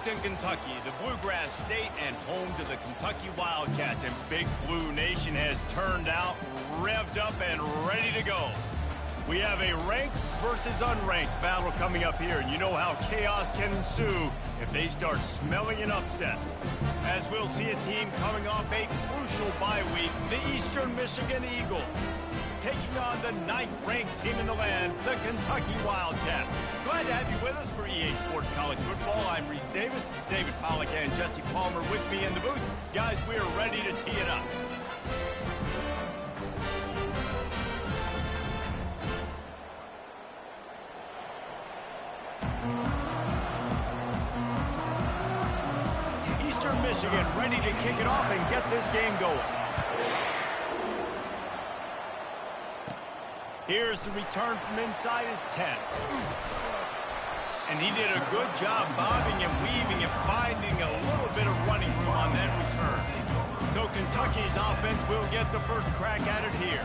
Lexington, Kentucky, the Bluegrass State and home to the Kentucky Wildcats. And Big Blue Nation has turned out, revved up, and ready to go. We have a ranked versus unranked battle coming up here, and you know how chaos can ensue if they start smelling an upset. As we'll see a team coming off a crucial bye week, the Eastern Michigan Eagles, taking on the 9th-ranked team in the land, the Kentucky Wildcats. Glad to have you with us for EA Sports College Football. I'm Reese Davis, David Pollack and Jesse Palmer with me in the booth. Guys, we are ready to tee it up. Eastern Michigan ready to kick it off and get this game going. Here's the return from inside his 10. And he did a good job bobbing and weaving and finding a little bit of running room on that return. So Kentucky's offense will get the first crack at it here.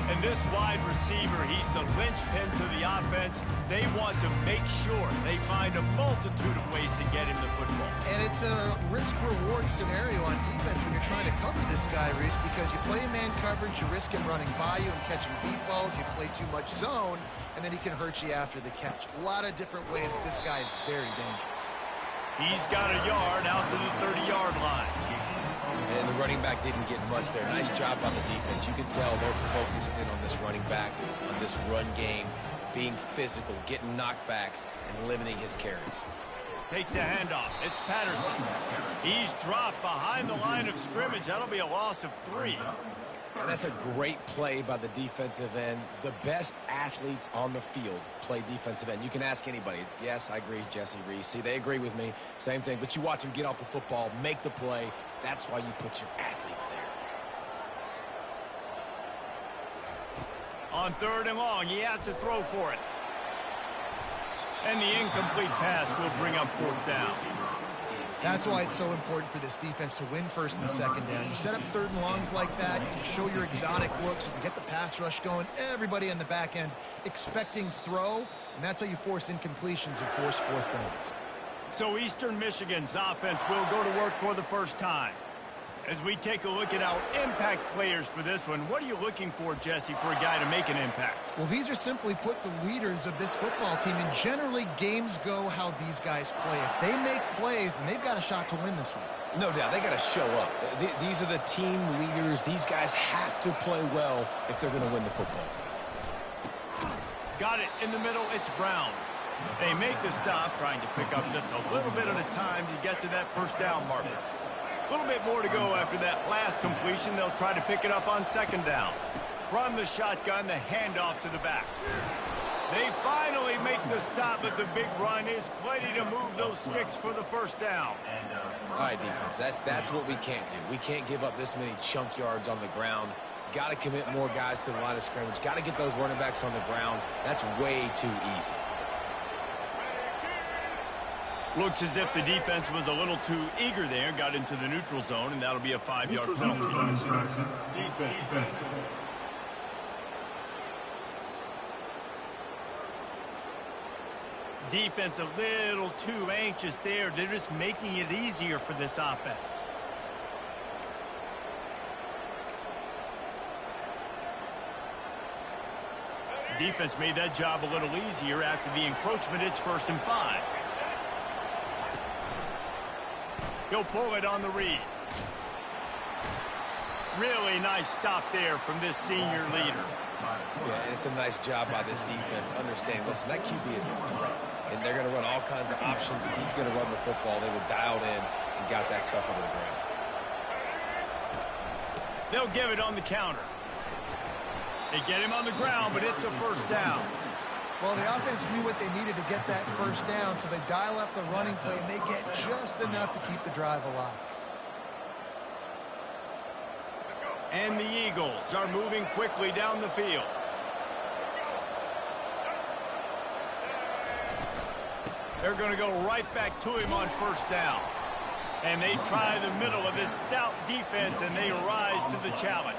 And this wide receiver, he's the linchpin to the offense. They want to make sure they find a multitude of ways to get him the football. And it's a risk-reward scenario on defense when you're trying to cover this guy, Reese, because you play man coverage, you risk him running by you and catching deep balls. You play too much zone, and then he can hurt you after the catch. A lot of different ways, but this guy is very dangerous. He's got a yard out to the 30-yard line. And the running back didn't get much there. Nice job on the defense. You can tell they're focused in on this running back, on this run game, being physical, getting knockbacks, and limiting his carries. Takes the handoff. It's Patterson. He's dropped behind the line of scrimmage. That'll be a loss of 3. And that's a great play by the defensive end. The best athletes on the field play defensive end. You can ask anybody. Yes, I agree, Jesse, Reese. See, they agree with me. Same thing. But you watch them get off the football, make the play. That's why you put your athletes there. On 3rd and long, he has to throw for it. And the incomplete pass will bring up 4th down. That's why it's so important for this defense to win 1st and 2nd down. You set up 3rd and longs like that, you can show your exotic looks, you can get the pass rush going, everybody on the back end expecting throw, and that's how you force incompletions and force 4th downs. So Eastern Michigan's offense will go to work for the first time. As we take a look at our impact players for this one, what are you looking for, Jesse, for a guy to make an impact? Well, these are simply put the leaders of this football team, and generally games go how these guys play. If they make plays, then they've got a shot to win this one. No doubt, they got to show up. These are the team leaders. These guys have to play well if they're going to win the football game. Got it in the middle, it's Brown. They make the stop, trying to pick up just a little bit at a time to get to that 1st down marker. A little bit more to go after that last completion. They'll try to pick it up on 2nd down. From the shotgun, the handoff to the back. They finally make the stop, but the big run is plenty to move those sticks for the 1st down. All right, defense, that's what we can't do. We can't give up this many chunk yards on the ground. Got to commit more guys to the line of scrimmage. Got to get those running backs on the ground. That's way too easy. Looks as if the defense was a little too eager there, got into the neutral zone, and that'll be a 5-yard penalty. Defense. Defense a little too anxious there. They're just making it easier for this offense. Defense made that job a little easier after the encroachment. It's 1st and 5. He'll pull it on the read. Really nice stop there from this senior leader. Yeah, and it's a nice job by this defense. Understand, listen, that QB is a threat. And they're going to run all kinds of options, and he's going to run the football. They were dialed in and got that sucker to the ground. They'll give it on the counter. They get him on the ground, but it's a 1st down. Well, the offense knew what they needed to get that 1st down, so they dial up the running play, and they get just enough to keep the drive alive. And the Eagles are moving quickly down the field. They're going to go right back to him on 1st down. And they try the middle of this stout defense, and they rise to the challenge.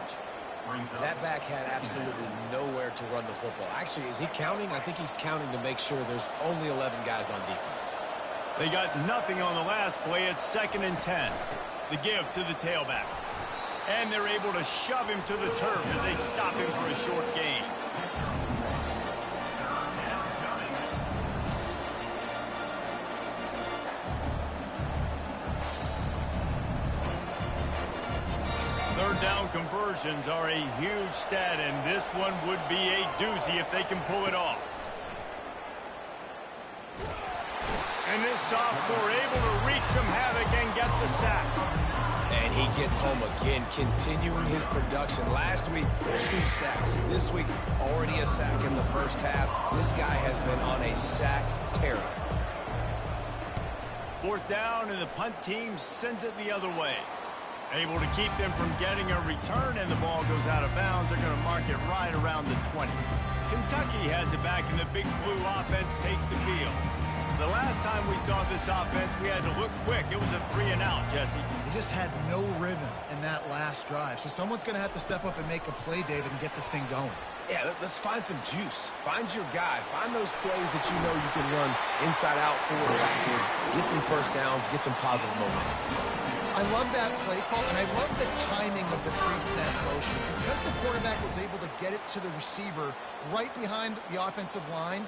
That back had absolutely nowhere to run the football. Actually, is he counting? I think he's counting to make sure there's only 11 guys on defense. They got nothing on the last play. It's 2nd and 10. The give to the tailback. And they're able to shove him to the turf as they stop him for a short gain. Third down conversions are a huge stat, and this one would be a doozy if they can pull it off. And this sophomore able to wreak some havoc and get the sack. And he gets home again, continuing his production. Last week, 2 sacks. This week, already a sack in the first half. This guy has been on a sack tear. 4th down, and the punt team sends it the other way. Able to keep them from getting a return, and the ball goes out of bounds. They're going to mark it right around the 20. Kentucky has it back, and the Big Blue offense takes the field. The last time we saw this offense, we had to look quick. It was a 3-and-out, Jesse. They just had no rhythm in that last drive. So someone's going to have to step up and make a play, David, and get this thing going. Yeah, let's find some juice. Find your guy. Find those plays that you know you can run inside out, forward, backwards. Get some first downs. Get some positive momentum. I love that play call, and I love the timing of the pre-snap motion. Because the quarterback was able to get it to the receiver right behind the offensive line,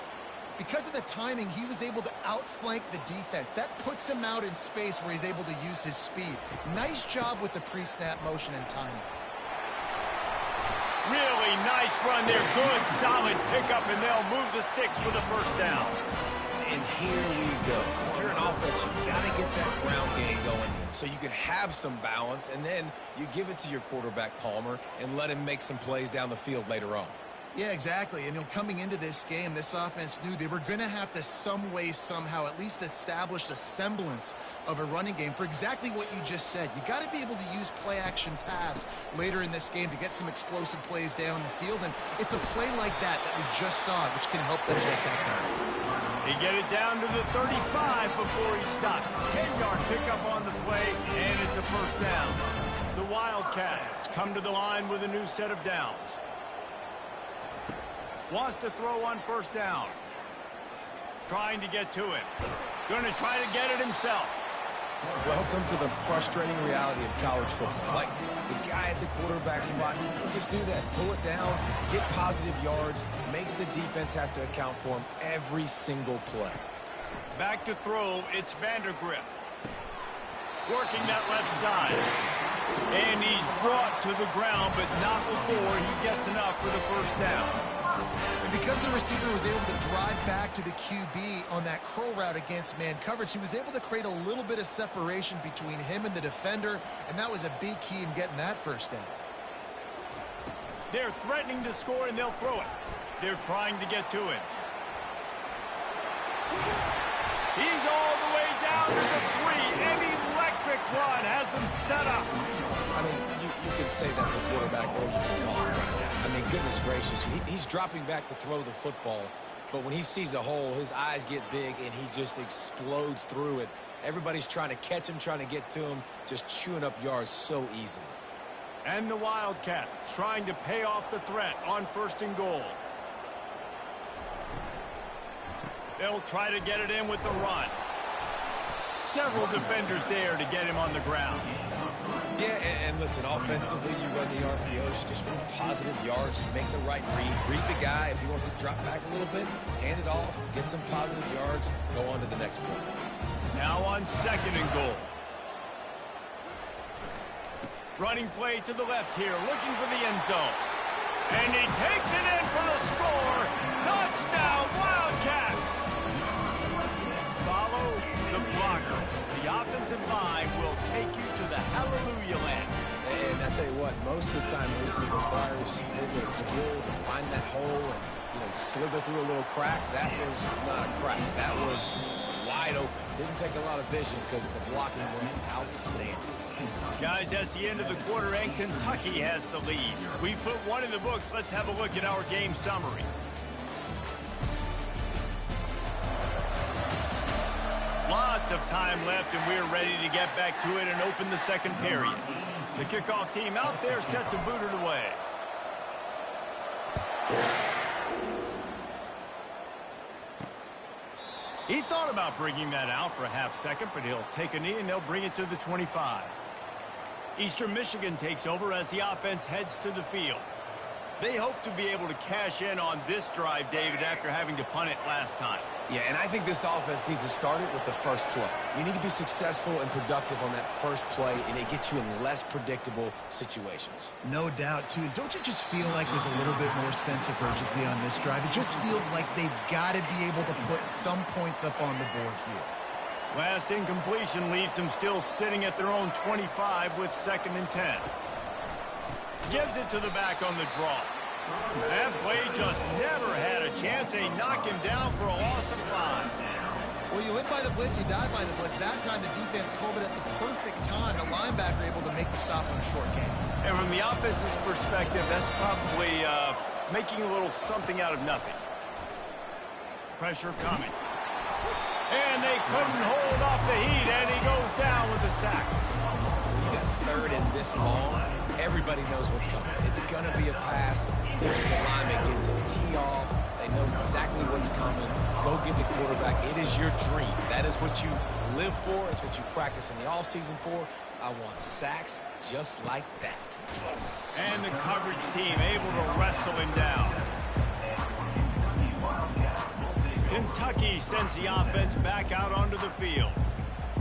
because of the timing, he was able to outflank the defense. That puts him out in space where he's able to use his speed. Nice job with the pre-snap motion and timing. Really nice run there. Good, solid pickup, and they'll move the sticks for the first down. And here we go. If you're an offense, you've got to get that ground game going so you can have some balance, and then you give it to your quarterback, Palmer, and let him make some plays down the field later on. Yeah, exactly. And coming into this game, this offense knew they were going to have to some way, somehow, at least establish a semblance of a running game for exactly what you just said. You got to be able to use play-action pass later in this game to get some explosive plays down the field. And it's a play like that we just saw, which can help them get that going. They get it down to the 35 before he stops. 10-yard pickup on the play, and it's a first down. The Wildcats come to the line with a new set of downs. Wants to throw on first down. Trying to get to it. Going to try to get it himself. Welcome to the frustrating reality of college football. Like, the guy at the quarterback spot, he'll just do that. Pull it down, get positive yards, makes the defense have to account for him every single play. Back to throw, it's Vandergrift. Working that left side. And he's brought to the ground, but not before he gets enough for the first down. And because the receiver was able to drive back to the QB on that curl route against man coverage, he was able to create a little bit of separation between him and the defender, and that was a big key in getting that first down. They're threatening to score, and they'll throw it. They're trying to get to it. He's all the way down to the 3. An electric run has him set up. I mean, you could say that's a quarterback, or you can call it right now. I mean, goodness gracious, he's dropping back to throw the football, but when he sees a hole, his eyes get big, and he just explodes through it. Everybody's trying to catch him, trying to get to him, just chewing up yards so easily. And the Wildcats trying to pay off the threat on 1st and goal. They'll try to get it in with the run. Several defenders there to get him on the ground. Yeah, and listen, offensively, you run the RPOs, just run positive yards, make the right read the guy. If he wants to drop back a little bit, hand it off, get some positive yards, go on to the next play. Now on 2nd and goal. Running play to the left here, looking for the end zone. And he takes it in for the score. Touchdown, Wildcats! Follow the blocker. The offensive line will take you to the hallelujah land. And I tell you what, most of the time, Reese, it requires a little bit of skill to find that hole and slither through a little crack. That was not a crack. That was wide open. Didn't take a lot of vision because the blocking was outstanding. Guys, that's the end of the quarter, and Kentucky has the lead. We put one in the books. Let's have a look at our game summary. Lots of time left, and we're ready to get back to it and open the second period. The kickoff team out there set to boot it away. He thought about bringing that out for a half second, but he'll take a knee and they'll bring it to the 25. Eastern Michigan takes over as the offense heads to the field. They hope to be able to cash in on this drive, David, after having to punt it last time. Yeah, and I think this offense needs to start it with the first play. You need to be successful and productive on that first play, and it gets you in less predictable situations. No doubt, too. Don't you just feel like there's a little bit more sense of urgency on this drive? It just feels like they've got to be able to put some points up on the board here. Last incompletion leaves them still sitting at their own 25 with 2nd and 10. Gives it to the back on the draw. That play just never had a chance. They knock him down for a loss of 5. Well, you live by the blitz, you die by the blitz. That time the defense called it at the perfect time. The linebacker able to make the stop on a short game. And from the offense's perspective, that's probably making a little something out of nothing. Pressure coming. And they couldn't hold off the heat, and he goes down with a sack. You got 3rd and this long. Everybody knows what's coming. It's going to be a pass. Defensive linemen get to tee off. They know exactly what's coming. Go get the quarterback. It is your dream. That is what you live for. It's what you practice in the offseason for. I want sacks just like that. And the coverage team able to wrestle him down. Kentucky sends the offense back out onto the field.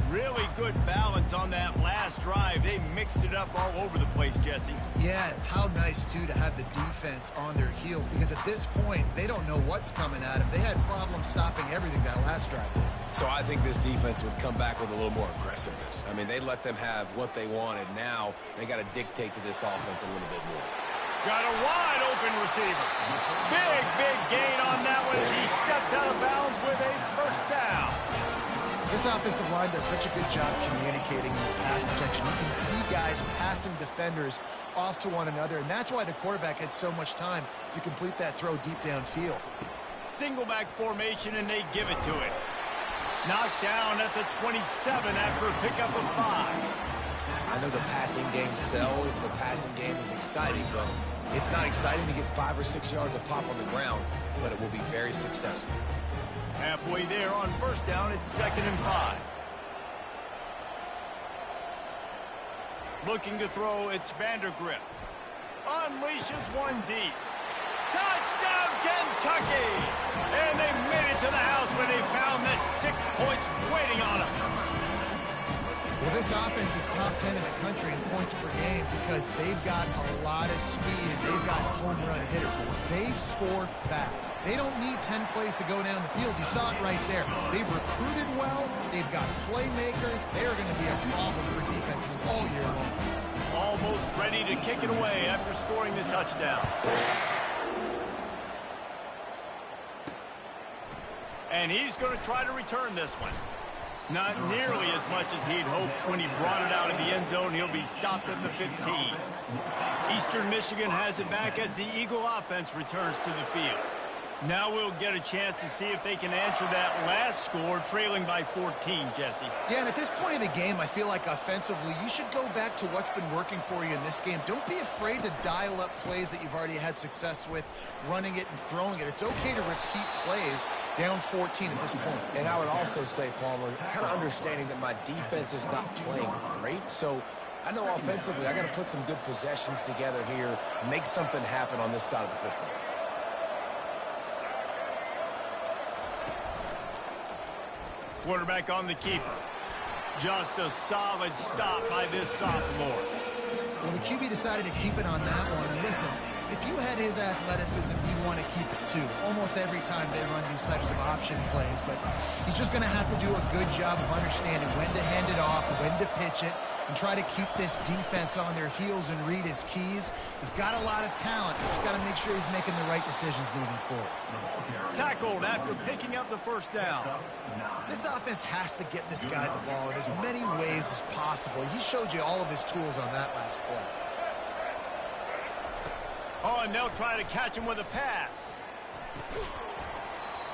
Really good balance on that last drive. They mixed it up all over the place, Jesse. Yeah, how nice, too, to have the defense on their heels, because at this point, they don't know what's coming at them. They had problems stopping everything that last drive. So I think this defense would come back with a little more aggressiveness. I mean, they let them have what they wanted. Now they got to dictate to this offense a little bit more. Got a wide open receiver. Big gain on that one as he steps out of bounds with a 1st down. This offensive line does such a good job communicating in the pass protection. You can see guys passing defenders off to one another, and that's why the quarterback had so much time to complete that throw deep downfield. Single back formation, and they give it to him. Knocked down at the 27 after a pickup of 5. I know the passing game sells, the passing game is exciting, but it's not exciting to get 5 or 6 yards a pop on the ground, but it will be very successful. Halfway there on 1st down, it's 2nd and 5. Looking to throw, it's Vandergriff. Unleashes one deep. Touchdown, Kentucky! And they made it to the house when they found that 6 points waiting on them. Well, this offense is top 10 in the country in points per game because they've got a lot of speed and they've got home run hitters. They score fast. They don't need 10 plays to go down the field. You saw it right there. They've recruited well. They've got playmakers. They're going to be a problem for defenses all year long. Almost ready to kick it away after scoring the touchdown. And he's going to try to return this one. Not nearly as much as he'd hoped when he brought it out of the end zone. He'll be stopped at the 15. Eastern Michigan has it back as the Eagle offense returns to the field. Now we'll get a chance to see if they can answer that last score, trailing by 14, Jesse. Yeah, and at this point of the game, I feel like offensively, you should go back to what's been working for you in this game. Don't be afraid to dial up plays that you've already had success with, running it and throwing it. It's okay to repeat plays down 14 at this point. And I would also say, Palmer, kind of understanding that my defense is not playing great, so I know offensively I got to put some good possessions together here, make something happen on this side of the football. Quarterback on the keeper. Just a solid stop by this sophomore. Well, the QB decided to keep it on that one. And listen, if you had his athleticism, you'd want to keep it too. Almost every time they run these types of option plays. But he's just going to have to do a good job of understanding when to hand it off, when to pitch it, and try to keep this defense on their heels and read his keys. He's got a lot of talent. He's got to make sure he's making the right decisions moving forward. Tackled after picking up the 1st down. This offense has to get this guy the ball in as many ways as possible. He showed you all of his tools on that last play. Oh, and they'll try to catch him with a pass.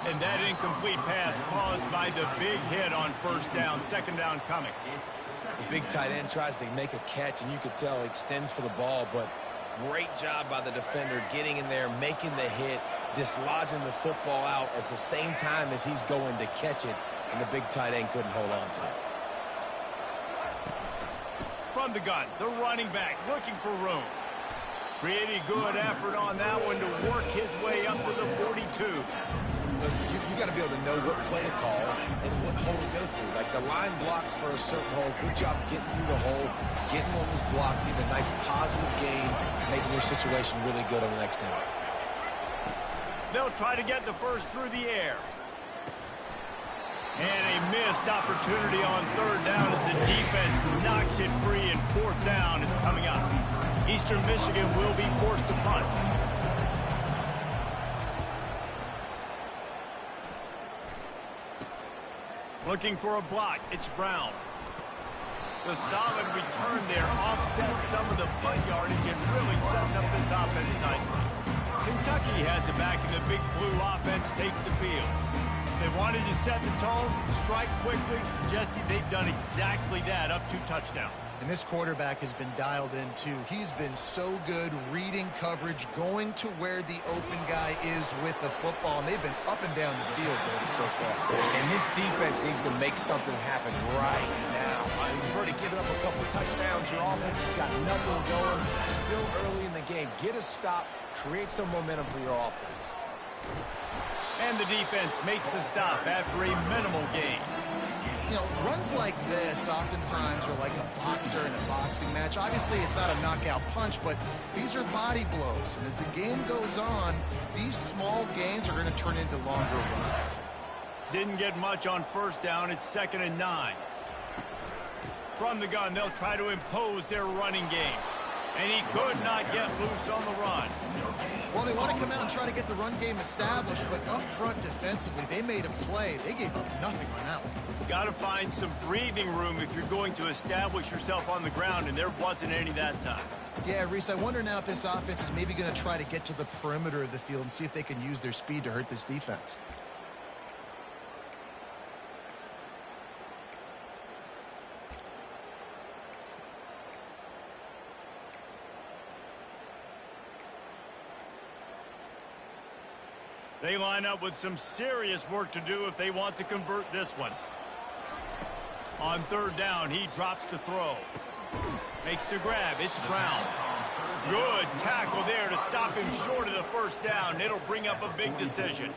And that incomplete pass caused by the big hit on 1st down, 2nd down coming. The big tight end tries to make a catch, and you could tell he extends for the ball, but Great job by the defender getting in there, making the hit, dislodging the football out at the same time as he's going to catch it, and the big tight end couldn't hold on to it. From the gun, the running back looking for room. Pretty good effort on that one to work his way up to the 42. Listen, you got to be able to know what play to call and what hole to go through. Like the line blocks for a certain hole. Good job getting through the hole, getting on this block, getting a nice positive gain, making your situation really good on the next down. They'll try to get the first through the air. And a missed opportunity on third down as the defense knocks it free, and fourth down is coming up. Eastern Michigan will be forced to punt. Looking for a block, it's Brown. The solid return there offsets some of the punt yardage and really sets up this offense nicely. Kentucky has it back, and the big blue offense takes the field. They wanted to set the tone, strike quickly. Jesse, they've done exactly that, up 2 touchdowns. And this quarterback has been dialed in, too. He's been so good reading coverage, going to where the open guy is with the football, and they've been up and down the field, David, so far. And this defense needs to make something happen right now. You've already given up a couple touchdowns. Your offense has got nothing going. Still early in the game. Get a stop. Create some momentum for your offense. And the defense makes the stop after a minimal gain. You know, runs like this oftentimes are like a boxer in a boxing match. Obviously, it's not a knockout punch, but these are body blows. And as the game goes on, these small gains are going to turn into longer runs. Didn't get much on first down. It's 2nd and 9. From the gun, they'll try to impose their running game. And he could not get loose on the run. Well, they want to come out and try to get the run game established, but up front defensively, they made a play. They gave up nothing on that one. Got to find some breathing room if you're going to establish yourself on the ground, and there wasn't any that time. Yeah, Reese, I wonder now if this offense is maybe going to try to get to the perimeter of the field and see if they can use their speed to hurt this defense. They line up with some serious work to do if they want to convert this one. On third down, he drops to throw. Makes the grab. It's Brown. Good tackle there to stop him short of the first down. It'll bring up a big decision.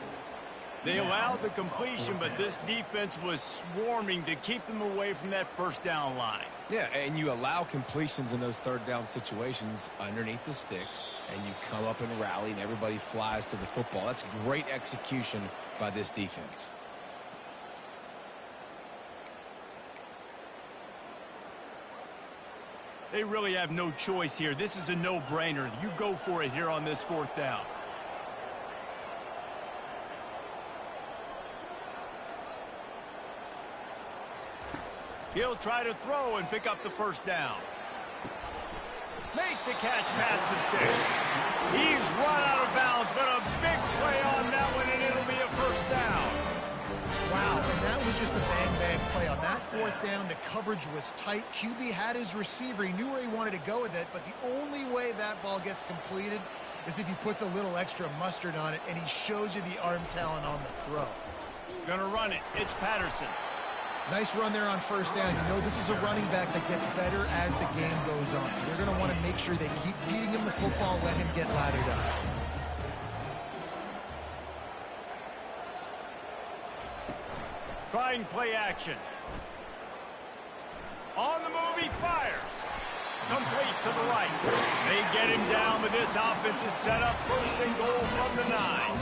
They allowed the completion, but this defense was swarming to keep them away from that first down line. Yeah, and you allow completions in those third down situations underneath the sticks, and you come up and rally, and everybody flies to the football. That's great execution by this defense. They really have no choice here. This is a no-brainer. You go for it here on this fourth down. He'll try to throw and pick up the first down. Makes the catch past the sticks. He's run out of bounds, but a big play on that one, and it'll be a first down. Wow, and that was just a bang-bang play. On that fourth down, the coverage was tight. QB had his receiver. He knew where he wanted to go with it, but the only way that ball gets completed is if he puts a little extra mustard on it, and he shows you the arm talent on the throw. Gonna run it. It's Patterson. Nice run there on first down. You know this is a running back that gets better as the game goes on. So they're going to want to make sure they keep feeding him the football, let him get lathered up. Trying play action. On the move, he fires. Complete to the right. They get him down, but this offense is set up first and goal from the 9.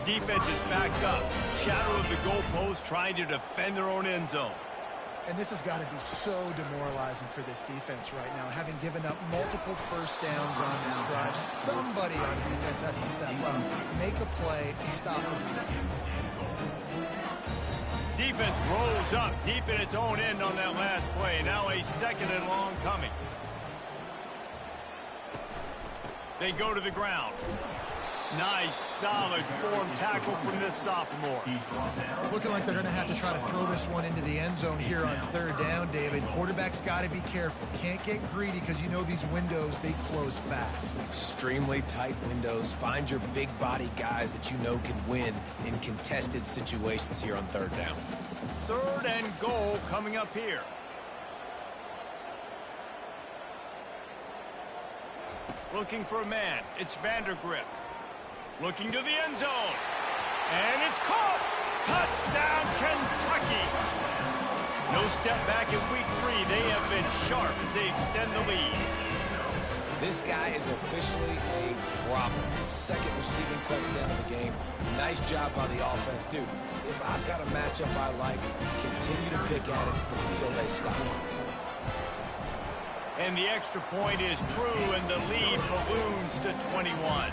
Defense is backed up. Shadow of the goalpost, trying to defend their own end zone. And this has got to be so demoralizing for this defense right now. Having given up multiple first downs on this drive, somebody on defense has to step up, make a play, and stop them. Defense rolls up deep in its own end on that last play. Now a 2nd and long coming. They go to the ground. Nice, solid form tackle from this sophomore. It's looking like they're going to have to try to throw this one into the end zone here on third down, David. quarterback's got to be careful. Can't get greedy because you know these windows, they close fast. Extremely tight windows. Find your big body guys that you know can win in contested situations here on third down. 3rd and goal coming up here. Looking for a man. It's Vandergriff. Looking to the end zone. And it's caught. Touchdown, Kentucky. No step back in week 3. They have been sharp as they extend the lead. This guy is officially a problem. His 2nd receiving touchdown of the game. Nice job by the offense. Dude, if I've got a matchup I like, continue to pick at it until they stop. And the extra point is true, and the lead balloons to 21.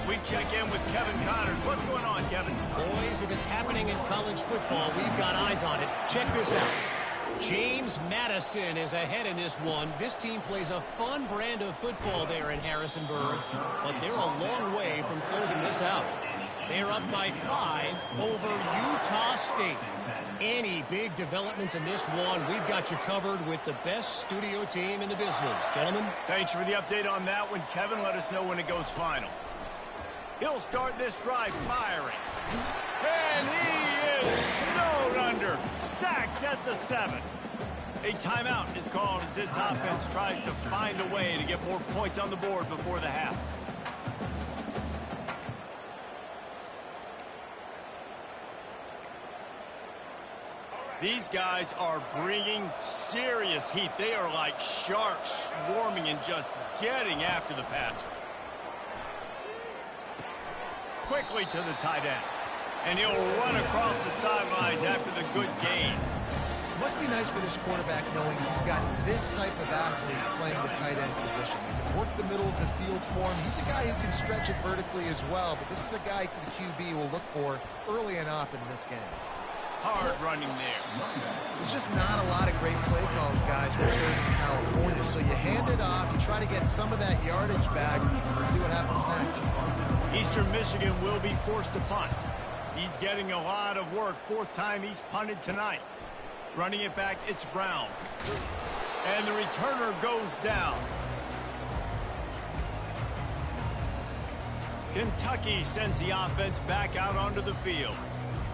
We check in with Kevin Connors. What's going on, Kevin? Boys, if it's happening in college football, we've got eyes on it. Check this out. James Madison is ahead in this one. This team plays a fun brand of football there in Harrisonburg, but they're a long way from closing this out. They're up by 5 over Utah State. Any big developments in this one, we've got you covered with the best studio team in the business. Gentlemen. Thanks for the update on that one, Kevin. Let us know when it goes final. He'll start this drive firing. And he is snowed under. Sacked at the 7. A timeout is called as this offense tries to find a way to get more points on the board before the half. These guys are bringing serious heat. They are like sharks swarming and just getting after the passer. Quickly to the tight end. And he'll run across the sidelines after the good gain. Must be nice for this quarterback knowing he's got this type of athlete playing the tight end position. He can work the middle of the field for him. He's a guy who can stretch it vertically as well, but this is a guy the QB will look for early and often in this game. Hard running there. There's just not a lot of great play calls, guys, for 3rd in California. So you hand it off, you try to get some of that yardage back, and see what happens next. Eastern Michigan will be forced to punt. He's getting a lot of work. 4th time he's punted tonight. Running it back, it's Brown. And the returner goes down. Kentucky sends the offense back out onto the field.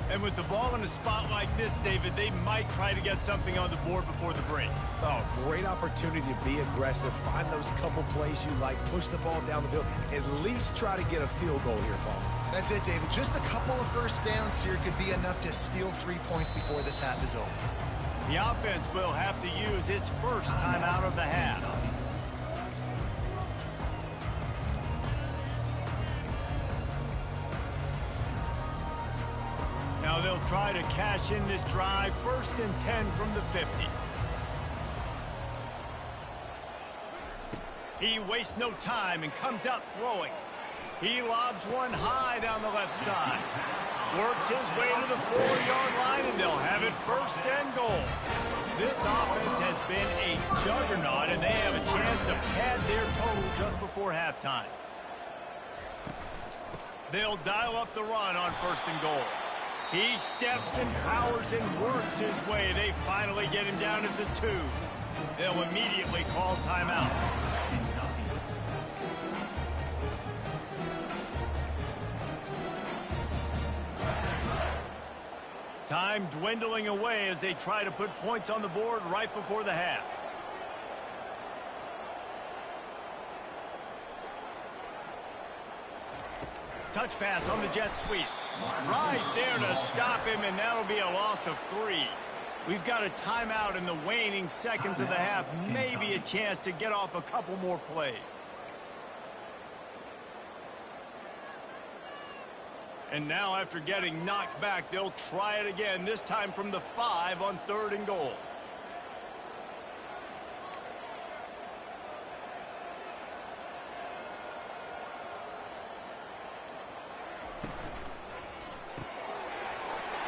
And with the ball in a spot like this, David, they might try to get something on the board before the break. Oh, great opportunity to be aggressive. Find those couple plays you like. Push the ball down the field. At least try to get a field goal here, Paul. That's it, David. Just a couple of first downs here could be enough to steal 3 points before this half is over. The offense will have to use its first time out of the half. Now they'll try to cash in this drive. 1st and 10 from the 50. He wastes no time and comes out throwing. He lobs one high down the left side. Works his way to the 4-yard line, and they'll have it 1st and goal. This offense has been a juggernaut, and they have a chance to pad their total just before halftime. They'll dial up the run on 1st and goal. He steps and powers and works his way. They finally get him down at the 2. They'll immediately call timeout. Time dwindling away as they try to put points on the board right before the half. Touch pass on the jet sweep. Right there to stop him, and that'll be a loss of 3. We've got a timeout in the waning seconds of the half. Maybe a chance to get off a couple more plays. And now after getting knocked back, they'll try it again, this time from the 5 on 3rd and goal.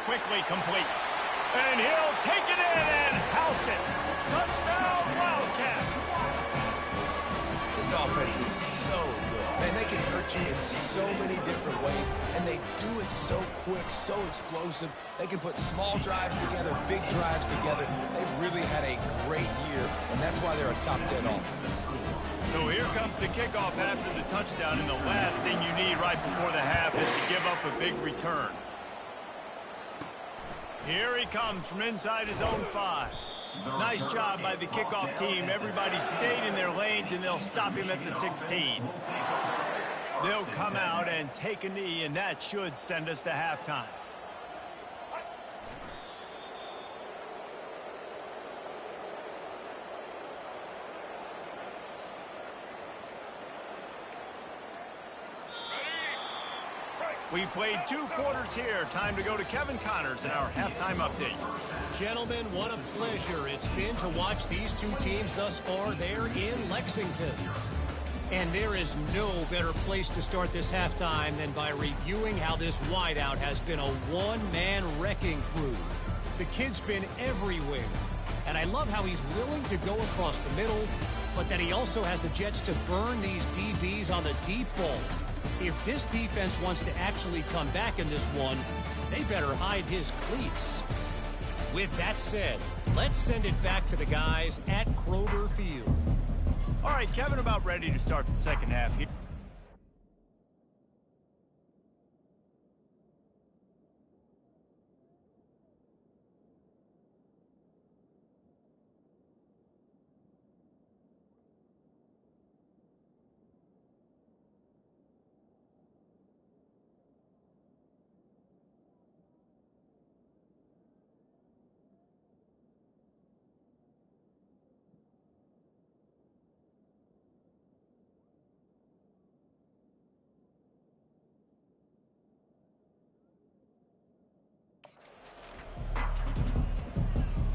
Quickly complete. And he'll take it in and house it. Touchdown, Wildcats. This offense is so good. Man, they can hurt you in so many different ways, and they do it so quick, so explosive. They can put small drives together, big drives together. They've really had a great year, and that's why they're a top 10 offense. So here comes the kickoff after the touchdown, and the last thing you need right before the half is to give up a big return. Here he comes from inside his own 5. Nice job by the kickoff team. Everybody stayed in their lanes, and they'll stop him at the 16. They'll come out and take a knee, and that should send us to halftime. We played 2 quarters here. Time to go to Kevin Connors in our halftime update. Gentlemen, what a pleasure it's been to watch these two teams thus far there in Lexington. And there is no better place to start this halftime than by reviewing how this wideout has been a one-man wrecking crew. The kid's been everywhere. And I love how he's willing to go across the middle, but that he also has the jets to burn these DBs on the deep ball. If this defense wants to actually come back in this one, they better hide his cleats. With that said, let's send it back to the guys at Kroger Field. All right, Kevin, about ready to start the second half here.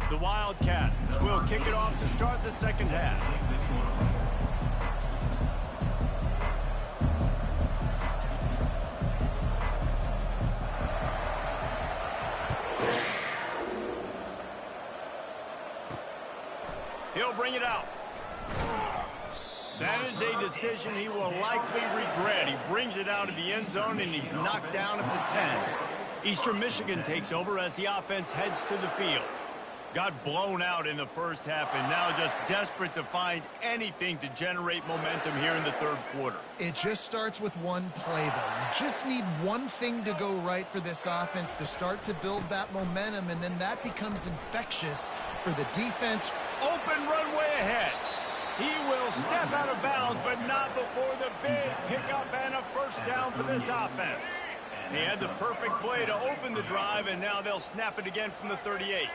The Wildcats will kick it off to start the second half. He'll bring it out. That is a decision he will likely regret. He brings it out of the end zone, and he's knocked down at the 10. Eastern Michigan takes over as the offense heads to the field. Got blown out in the first half and now just desperate to find anything to generate momentum here in the third quarter. It just starts with one play, though. You just need one thing to go right for this offense to start to build that momentum, and then that becomes infectious for the defense. Open runway ahead. He will step out of bounds, but not before the big pickup and a first down for this offense. He had the perfect play to open the drive, and now they'll snap it again from the 38.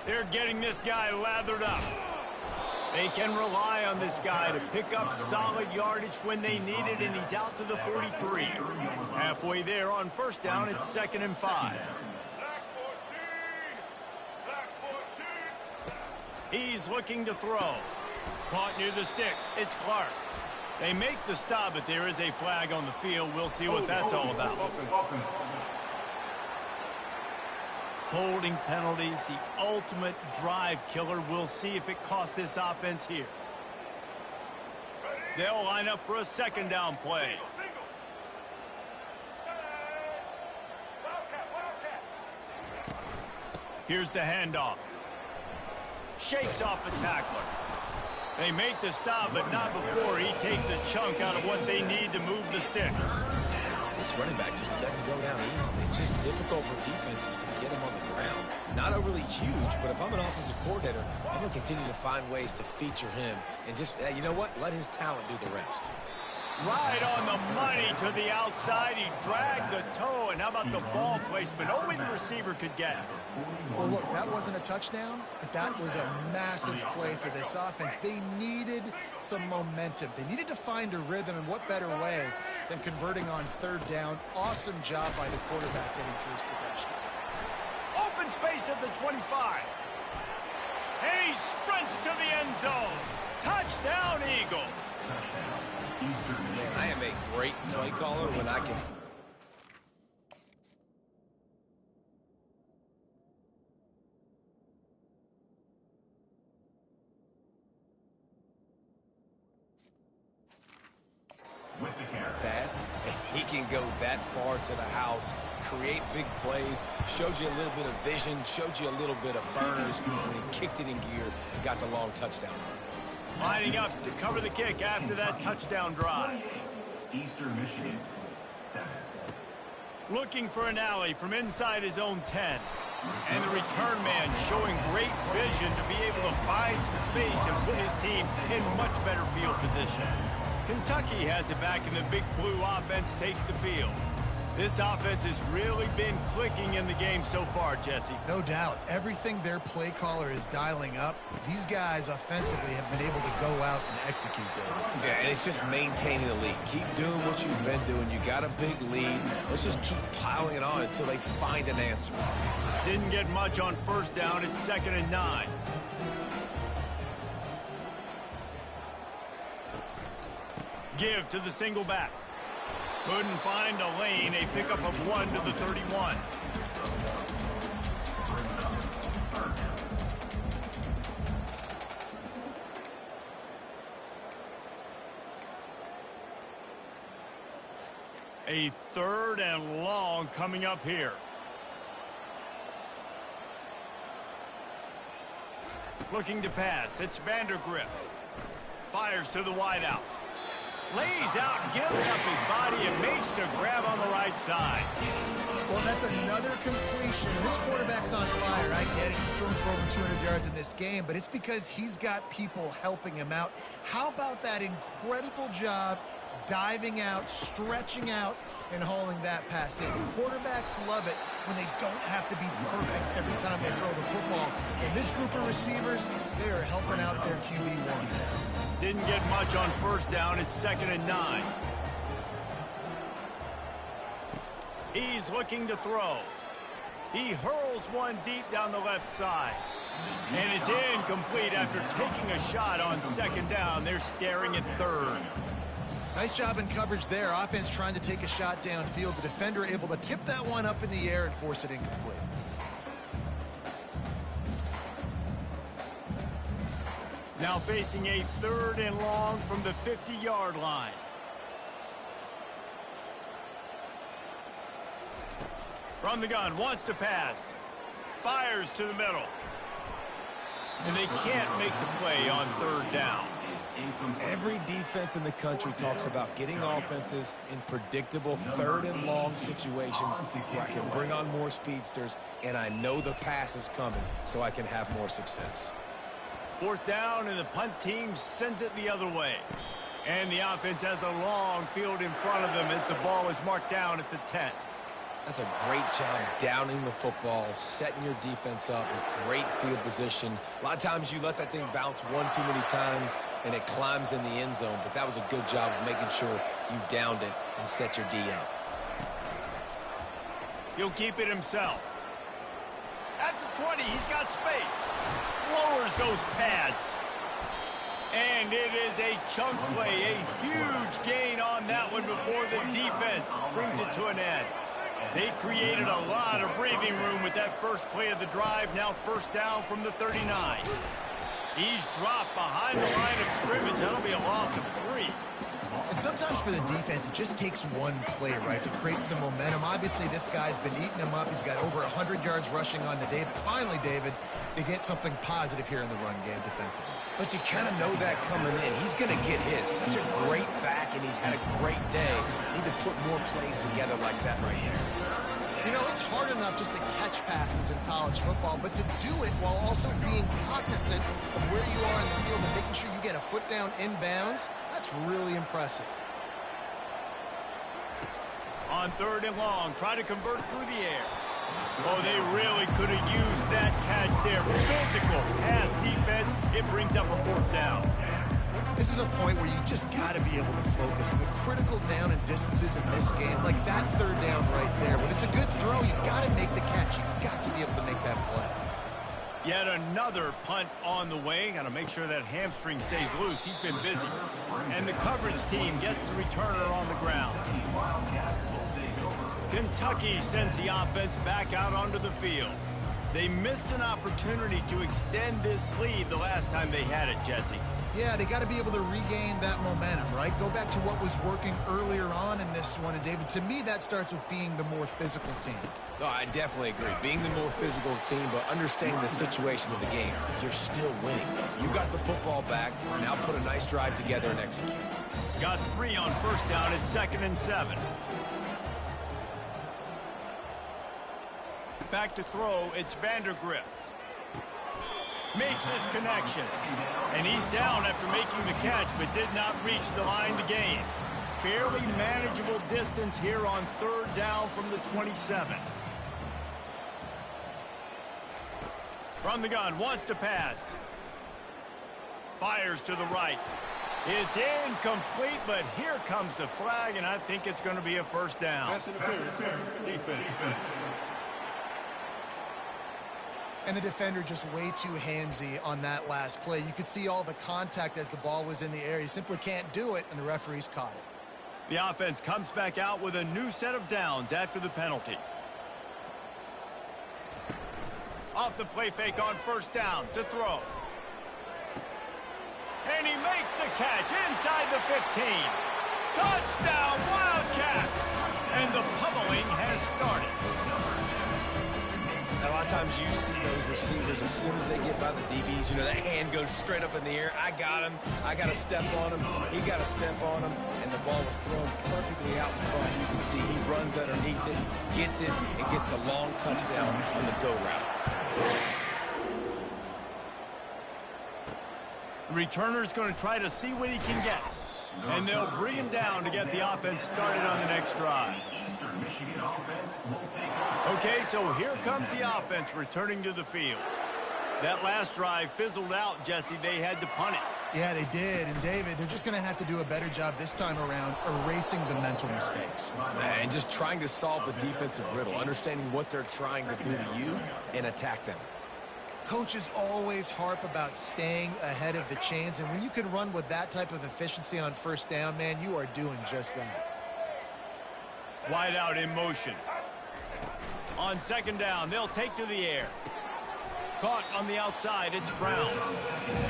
They're getting this guy lathered up. They can rely on this guy to pick up solid yardage when they need it, and he's out to the 43. Halfway there on first down, it's 2nd and 5. He's looking to throw. Caught near the sticks. It's Clark. They make the stop, but there is a flag on the field. We'll see what that's all about. Holding penalties, the ultimate drive killer. We'll see if it costs this offense here. They'll line up for a second down play. Here's the handoff. Shakes off a tackler. They make the stop, but not before he takes a chunk out of what they need to move the sticks. This running back just doesn't go down easily. It's just difficult for defenses to get him on the ground. Not overly huge, but if I'm an offensive coordinator, I'm going to continue to find ways to feature him and just, you know what, let his talent do the rest. Right on the money to the outside. He dragged the toe, and how about the ball placement? Only the receiver could get it. Well, look, that wasn't a touchdown, but that was a massive play for this offense. They needed some momentum. They needed to find a rhythm, and what better way than converting on third down. Awesome job by the quarterback getting through his progression. Open space at the 25. And he sprints to the end zone. Touchdown, Eagles. Man, I am a great play caller when I can... That he can go that far to the house create big plays, showed you a little bit of vision, showed you a little bit of burners when he kicked it in gear and got the long touchdown run. Lining up to cover the kick after that touchdown drive. Eastern Michigan, 7. Looking for an alley from inside his own 10. And the return man showing great vision to be able to find some space and put his team in much better field position. Kentucky has it back, and the Big Blue offense takes the field. This offense has really been clicking in the game so far, Jesse. No doubt. Everything their play caller is dialing up, these guys offensively have been able to go out and execute there. Yeah, and it's just maintaining the lead. Keep doing what you've been doing. You got a big lead. Let's just keep piling it on until they find an answer. Didn't get much on first down. It's 2nd and 9. Give to the single back. Couldn't find a lane. A pickup of 1 to the 31. A 3rd and long coming up here. Looking to pass. It's Vandergrift. Fires to the wideout. Lays out, gives up his body, and makes the grab on the right side. Well, that's another completion. This quarterback's on fire. I get it. He's thrown for over 200 yards in this game, but it's because he's got people helping him out. How about that incredible job diving out, stretching out, and hauling that pass in? Quarterbacks love it when they don't have to be perfect every time they throw the football. And this group of receivers, they are helping out their QB1. Didn't get much on first down. It's 2nd and 9. He's looking to throw. He hurls one deep down the left side. And it's incomplete after taking a shot on 2nd down. They're staring at 3rd. Nice job in coverage there. Offense trying to take a shot downfield. The defender able to tip that one up in the air and force it incomplete. Now facing a 3rd and long from the 50-yard line. From the gun, wants to pass. Fires to the middle. And they can't make the play on 3rd down. Every defense in the country talks about getting offenses in predictable 3rd and long situations where I can bring on more speedsters and I know the pass is coming so I can have more success. 4th down, and the punt team sends it the other way. And the offense has a long field in front of them as the ball is marked down at the 10. That's a great job downing the football, setting your defense up with great field position. A lot of times you let that thing bounce one too many times and it climbs in the end zone, but that was a good job of making sure you downed it and set your D up. He'll keep it himself. At the 20, he's got space. Lowers those pads. And it is a chunk play, a huge gain on that one before the defense brings it to an end. They created a lot of breathing room with that first play of the drive. Now 1st down from the 39. He's dropped behind the line of scrimmage. That'll be a loss of 3. And sometimes for the defense, it just takes one play, right, to create some momentum. Obviously, this guy's been eating him up. He's got over 100 yards rushing on the day. But finally, David, they get something positive here in the run game defensively. But you kind of know that coming in. He's going to get his. Such a great back, and he's had a great day. Need to put more plays together like that right there. You know, it's hard enough just to catch passes in college football, but to do it while also being cognizant of where you are in the field and making sure you get a foot down inbounds, that's really impressive. On 3rd and long, try to convert through the air. Oh, they really could have used that catch there. Physical pass defense. It brings up a 4th down. This is a point where you just got to be able to focus. The critical down and distances in this game, like that 3rd down right there. When it's a good throw, you got to make the catch. You've got to be able to make that play. Yet another punt on the way. Got to make sure that hamstring stays loose. He's been busy. And the coverage team gets the returner on the ground. Kentucky sends the offense back out onto the field. They missed an opportunity to extend this lead the last time they had it, Jesse. Yeah, they got to be able to regain that momentum, right? Go back to what was working earlier on in this one. And, David, to me, that starts with being the more physical team. No, I definitely agree. Being the more physical team, but understanding the situation of the game. You're still winning. You got the football back. Now put a nice drive together and execute. Got 3 on first down at 2nd and 7. Back to throw, it's Vandergriff. Makes his connection. And he's down after making the catch, but did not reach the line to gain. Fairly manageable distance here on 3rd down from the 27. From the gun, wants to pass. Fires to the right. It's incomplete, but here comes the flag, and I think it's going to be a first down. Pass interference. Defense. And the defender just way too handsy on that last play. You could see all the contact as the ball was in the air. He simply can't do it, and the referees caught it. The offense comes back out with a new set of downs after the penalty. Off the play fake on first down to throw. And he makes the catch inside the 15. Touchdown, Wildcats! And the pummeling has started. A lot of times you see those receivers, as soon as they get by the DBs, you know, that hand goes straight up in the air. I got him. I got to step on him. He got to step on him. And the ball was thrown perfectly out in front. You can see he runs underneath it, gets it, and gets the long touchdown on the go route. The returner's going to try to see what he can get. And they'll bring him down to get the offense started on the next drive. Okay, so here comes the offense returning to the field. That last drive fizzled out, Jesse. They had to punt it. Yeah, they did. And, David, they're just going to have to do a better job this time around erasing the mental mistakes. And just trying to solve the defensive riddle, understanding what they're trying to do to you and attack them. Coaches always harp about staying ahead of the chains, and when you can run with that type of efficiency on first down, man, you are doing just that. Wide out in motion. On 2nd down, they'll take to the air. Caught on the outside, it's Brown.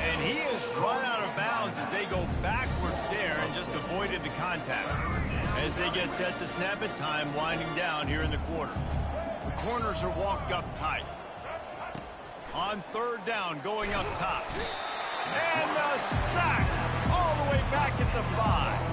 And he is run out of bounds as they go backwards there and just avoided the contact. As they get set to snap it, time winding down here in the quarter. The corners are walked up tight. On 3rd down, going up top. And the sack all the way back at the 5.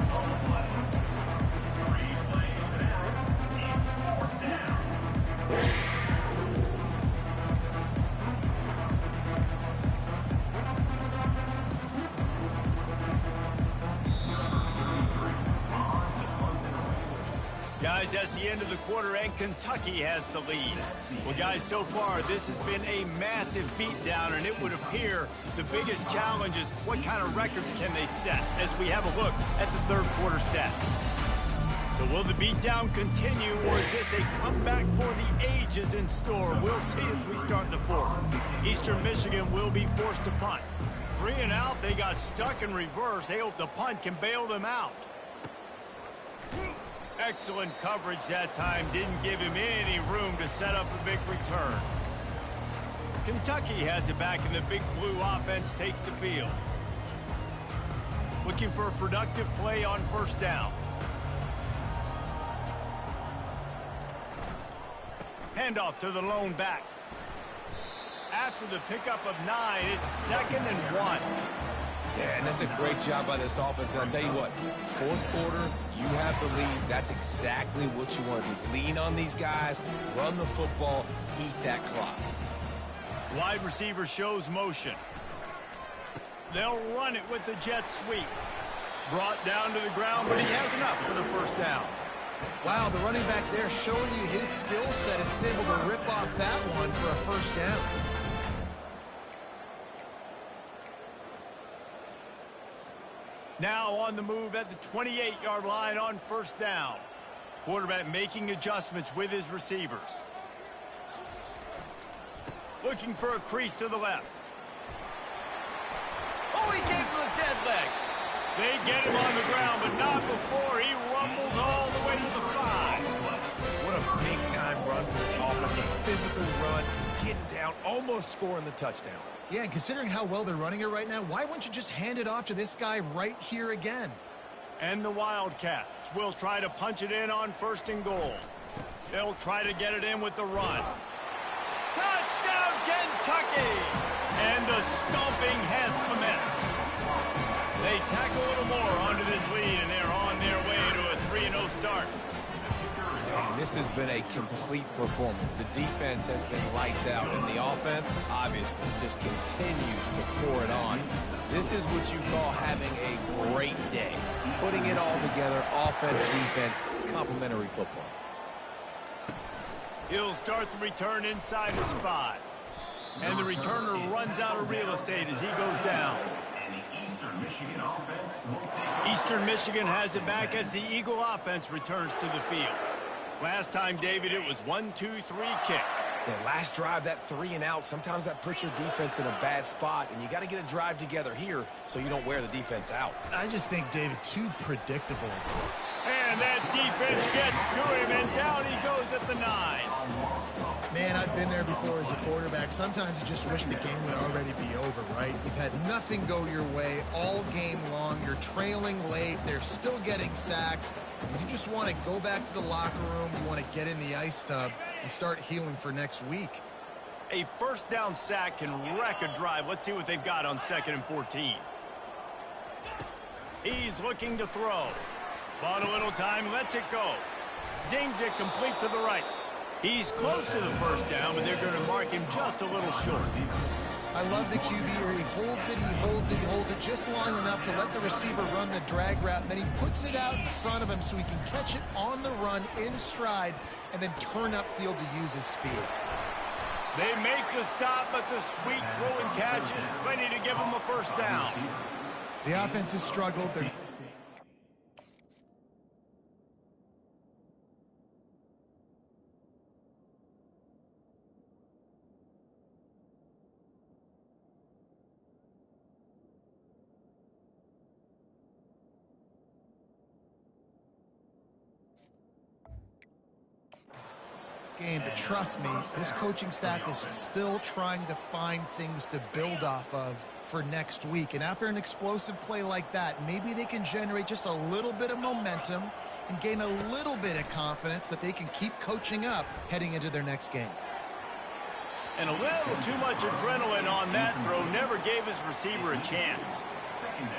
Guys, that's the end of the quarter, and Kentucky has the lead. Well, guys, so far, this has been a massive beatdown, and it would appear the biggest challenge is what kind of records can they set as we have a look at the 3rd quarter stats. So will the beatdown continue, or is this a comeback for the ages in store? We'll see as we start the 4th. Eastern Michigan will be forced to punt. 3 and out, they got stuck in reverse. They hope the punt can bail them out. Excellent coverage that time. Didn't give him any room to set up a big return. Kentucky has it back, and the Big Blue offense takes the field. Looking for a productive play on first down. Handoff to the lone back. After the pickup of 9, it's 2nd and 1. Yeah, and that's a great job by this offense. And I'll tell you what, 4th quarter, you have the lead. That's exactly what you want to do. Lean on these guys, run the football, eat that clock. Wide receiver shows motion. They'll run it with the jet sweep. Brought down to the ground, but he has enough for the first down. Wow, the running back there showing you his skill set is able to rip off that one for a first down. Now on the move at the 28-yard line on first down. Quarterback making adjustments with his receivers. Looking for a crease to the left. Oh, he gave him a dead leg. They get him on the ground, but not before he rumbles all the way to the 5. What a big-time run for this offense. A physical run, getting down, almost scoring the touchdown. Yeah, and considering how well they're running it right now, why wouldn't you just hand it off to this guy right here again? And the Wildcats will try to punch it in on 1st and goal. They'll try to get it in with the run. Touchdown, Kentucky! And the stomping has commenced. They tack a little more onto this lead, and they're on their way to a 3-0 start. Man, this has been a complete performance. The defense has been lights out, and the offense, obviously, just continues to pour it on. This is what you call having a great day. Putting it all together, offense, defense, complementary football. He'll start the return inside his 5. And the returner runs out of real estate as he goes down. Eastern Michigan has it back as the Eagle offense returns to the field. Last time, David, it was 1-2-3 kick. Yeah, last drive, that 3 and out, sometimes that puts your defense in a bad spot, and you got to get a drive together here so you don't wear the defense out. I just think, David, too predictable. And that defense gets to him, and down he goes at the 9. Man, I've been there before as a quarterback. Sometimes you just wish the game would already be over, right? You've had nothing go your way all game long. You're trailing late. They're still getting sacks. You just want to go back to the locker room. You want to get in the ice tub and start healing for next week. A 1st down sack can wreck a drive. Let's see what they've got on 2nd and 14. He's looking to throw. Bought a little time, lets it go. Zings it complete to the right. He's close to the 1st down, but they're going to mark him just a little short. I love the QB where he holds it, he holds it, he holds it just long enough to let the receiver run the drag route, and then he puts it out in front of him so he can catch it on the run in stride and then turn upfield to use his speed. They make the stop, but the sweet rolling catch is plenty to give him a 1st down. The offense has struggled. They're game, but trust me, this coaching staff is still trying to find things to build off of for next week. And after an explosive play like that, maybe they can generate just a little bit of momentum and gain a little bit of confidence that they can keep coaching up heading into their next game. And a little too much adrenaline on that throw never gave his receiver a chance.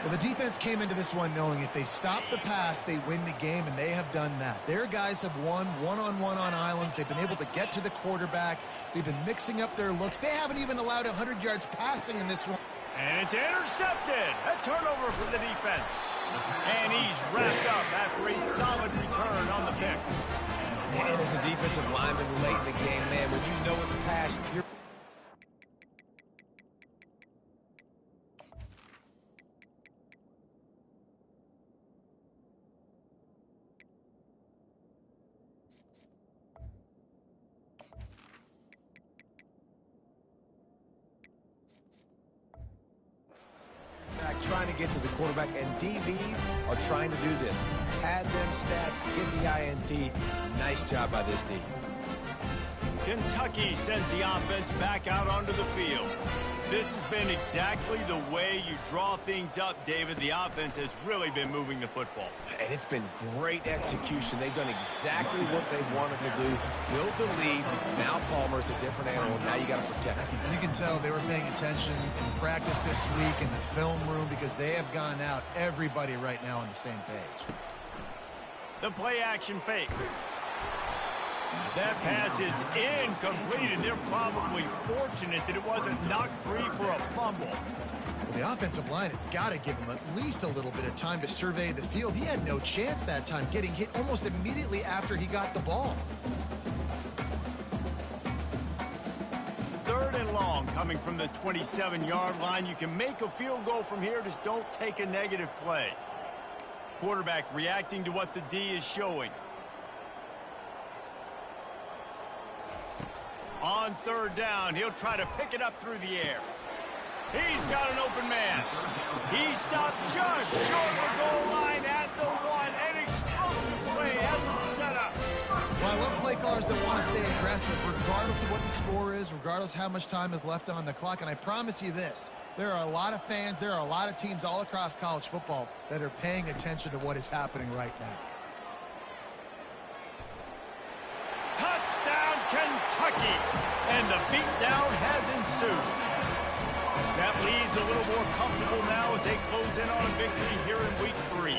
Well, the defense came into this one knowing if they stop the pass, they win the game, and they have done that. Their guys have won one-on-one on islands. They've been able to get to the quarterback. They've been mixing up their looks. They haven't even allowed 100 yards passing in this one. And it's intercepted. A turnover for the defense. And he's wrapped up after a solid return on the pick. And as a defensive lineman late in the game, man, when you know it's pass, you're trying to get to the quarterback, and DBs are trying to do this. Pad them stats, get the INT. Nice job by this D. Kentucky sends the offense back out onto the field. This has been exactly the way you draw things up, David. The offense has really been moving the football. And it's been great execution. They've done exactly what they wanted to do. Build the lead. Now Palmer's a different animal. Now you got to protect him. You can tell they were paying attention in practice this week in the film room because they have gone out, everybody right now on the same page. The play action fake. That pass is incomplete, and they're probably fortunate that it wasn't knocked free for a fumble. Well, the offensive line has got to give him at least a little bit of time to survey the field. He had no chance that time, getting hit almost immediately after he got the ball. 3rd and long coming from the 27-yard line. You can make a field goal from here, just don't take a negative play. Quarterback reacting to what the D is showing. On 3rd down, he'll try to pick it up through the air. He's got an open man. He stopped just short of the goal line at the 1. An explosive play has him set up. Well, I love play callers that want to stay aggressive regardless of what the score is, regardless how much time is left on the clock. And I promise you this, there are a lot of fans, there are a lot of teams all across college football that are paying attention to what is happening right now. Touchdown, Kentucky! And the beatdown has ensued. That leads a little more comfortable now as they close in on a victory here in week 3.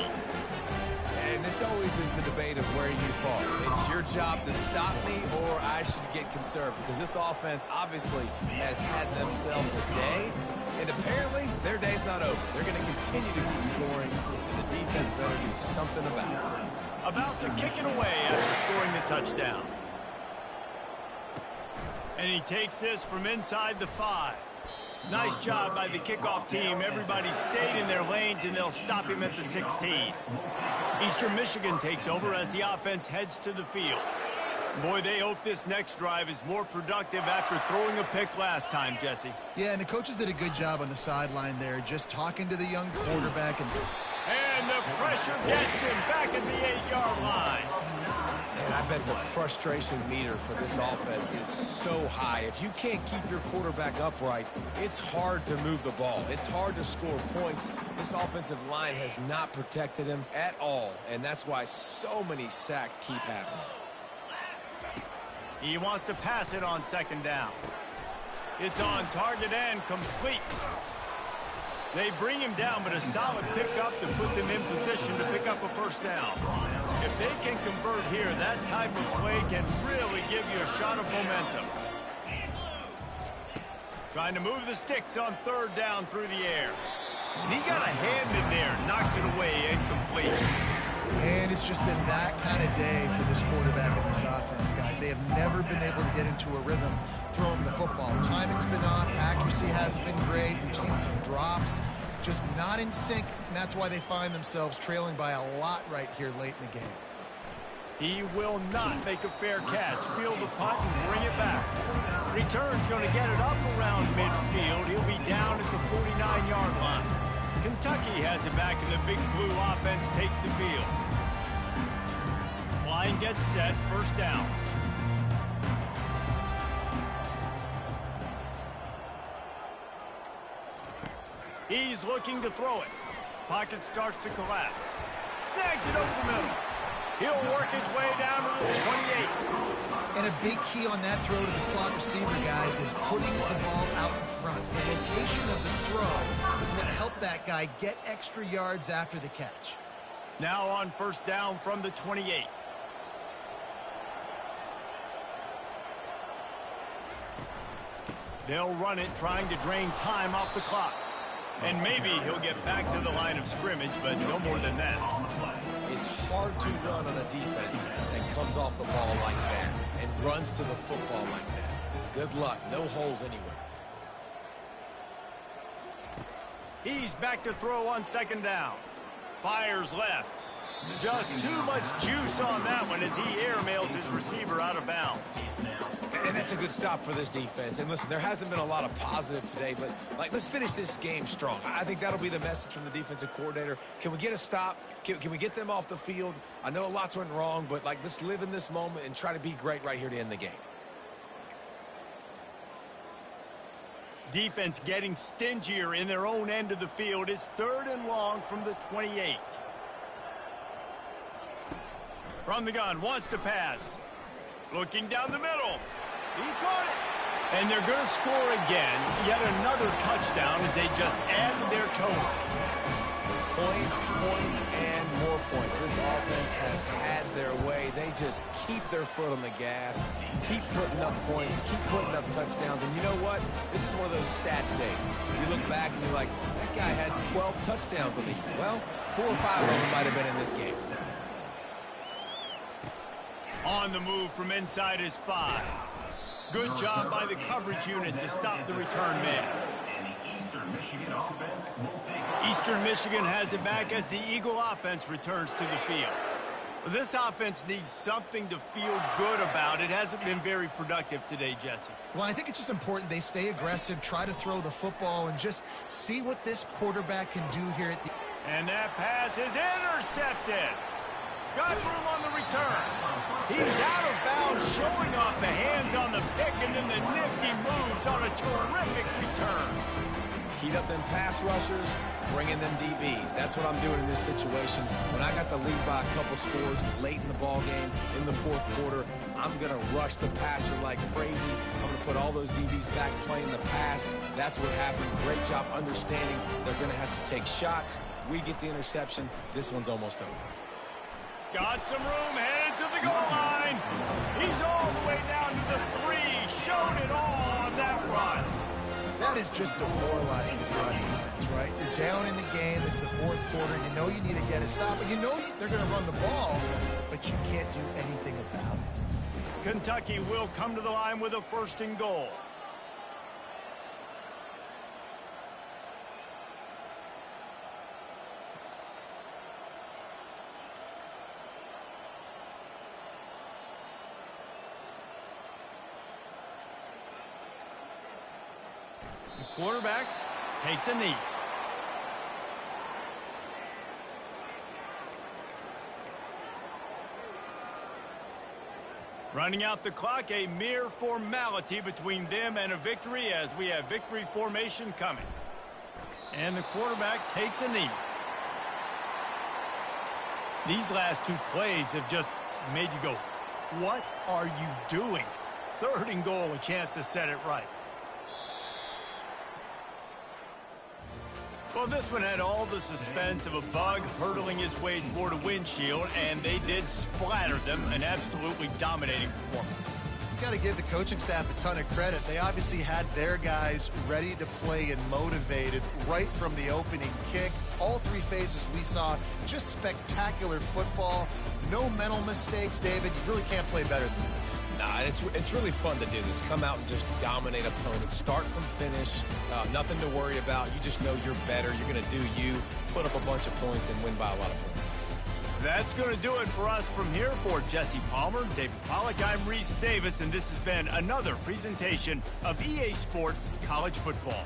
And this always is the debate of where you fall. It's your job to stop me or I should get conservative, because this offense obviously has had themselves a day, and apparently their day's not over. They're going to continue to keep scoring, and the defense better do something about it. About to kick it away after scoring the touchdown. And he takes this from inside the 5. Nice job by the kickoff team. Everybody stayed in their lanes, and they'll stop him at the 16. Eastern Michigan takes over as the offense heads to the field. Boy, they hope this next drive is more productive after throwing a pick last time, Jesse. Yeah, and the coaches did a good job on the sideline there, just talking to the young quarterback. And the pressure gets him back at the 8-yard line. And I bet the frustration meter for this offense is so high. If you can't keep your quarterback upright, it's hard to move the ball. It's hard to score points. This offensive line has not protected him at all, and that's why so many sacks keep happening. He wants to pass it on 2nd down. It's on target and complete. They bring him down, but a solid pickup to put them in position to pick up a 1st down. If they can convert here, that type of play can really give you a shot of momentum. Trying to move the sticks on 3rd down through the air. And he got a hand in there, knocks it away, incomplete. And it's just been that kind of day for this quarterback and this offense, guys. They have never been able to get into a rhythm throwing the football. Timing's been off. Accuracy hasn't been great. We've seen some drops. Just not in sync, and that's why they find themselves trailing by a lot right here late in the game. He will not make a fair catch. Field the punt and bring it back. Return's going to get it up around midfield. He'll be down at the 49-yard line. Kentucky has it back, and the Big Blue offense takes the field. Line gets set, 1st down. He's looking to throw it. Pocket starts to collapse. Snags it over the middle. He'll work his way down to the 28. And a big key on that throw to the slot receiver, guys, is putting the ball out in front. The location of the throw is what helped that guy get extra yards after the catch. Now on 1st down from the 28. They'll run it, trying to drain time off the clock. And maybe he'll get back to the line of scrimmage, but no more than that. It's hard to run on a defense that comes off the ball like that and runs to the football like that. Good luck. No holes anywhere. He's back to throw on 2nd down. Fires left. Just too much juice on that one as he airmails his receiver out of bounds. And that's a good stop for this defense. And listen, there hasn't been a lot of positive today, but let's finish this game strong. I think that'll be the message from the defensive coordinator. Can we get a stop? Can we get them off the field? I know lots went wrong, but let's live in this moment and try to be great right here to end the game. Defense getting stingier in their own end of the field. It's 3rd and long from the 28. From the gun, wants to pass. Looking down the middle. He caught it. And they're going to score again. Yet another touchdown as they just add to their total. Points, points, and more points. This offense has had their way. They just keep their foot on the gas, keep putting up points, keep putting up touchdowns. And you know what? This is one of those stats days. You look back and you're like, that guy had 12 touchdowns on the year. Well, 4 or 5 of them might have been in this game. On the move from inside his 5. Good job by the coverage unit to stop the return man. Eastern Michigan has it back as the Eagle offense returns to the field. This offense needs something to feel good about. It hasn't been very productive today, Jesse. Well, I think it's just important they stay aggressive, try to throw the football, and just see what this quarterback can do here at the... And that pass is intercepted. Got room on the return. He's out of bounds, showing off the hands on the pick, and then the nifty moves on a terrific return. Heat up them pass rushers, bring in them DBs. That's what I'm doing in this situation. When I got the lead by a couple scores late in the ball game, in the fourth quarter, I'm going to rush the passer like crazy. I'm going to put all those DBs back playing the pass. That's what happened. Great job understanding they're going to have to take shots. We get the interception. This one's almost over. Got some room, headed to the goal line. He's all the way down to the 3. Showed it all on that run. That is just demoralizing if you're on defense, right? You're down in the game. It's the fourth quarter. You know you need to get a stop. And you know they're going to run the ball, but you can't do anything about it. Kentucky will come to the line with a 1st and goal. The quarterback takes a knee. Running out the clock, a mere formality between them and a victory as we have victory formation coming. And the quarterback takes a knee. These last 2 plays have just made you go, what are you doing? 3rd and goal, a chance to set it right. Well, this one had all the suspense of a bug hurtling his way toward a windshield, and they did splatter them, an absolutely dominating performance. You got to give the coaching staff a ton of credit. They obviously had their guys ready to play and motivated right from the opening kick. All 3 phases we saw, just spectacular football. No mental mistakes, David. You really can't play better than that. Nah, it's really fun to do this. Come out and just dominate opponents. Start from finish. Nothing to worry about. You just know you're better. You're going to do you. Put up a bunch of points and win by a lot of points. That's going to do it for us from here. For Jesse Palmer, David Pollack, I'm Reese Davis, and this has been another presentation of EA Sports College Football.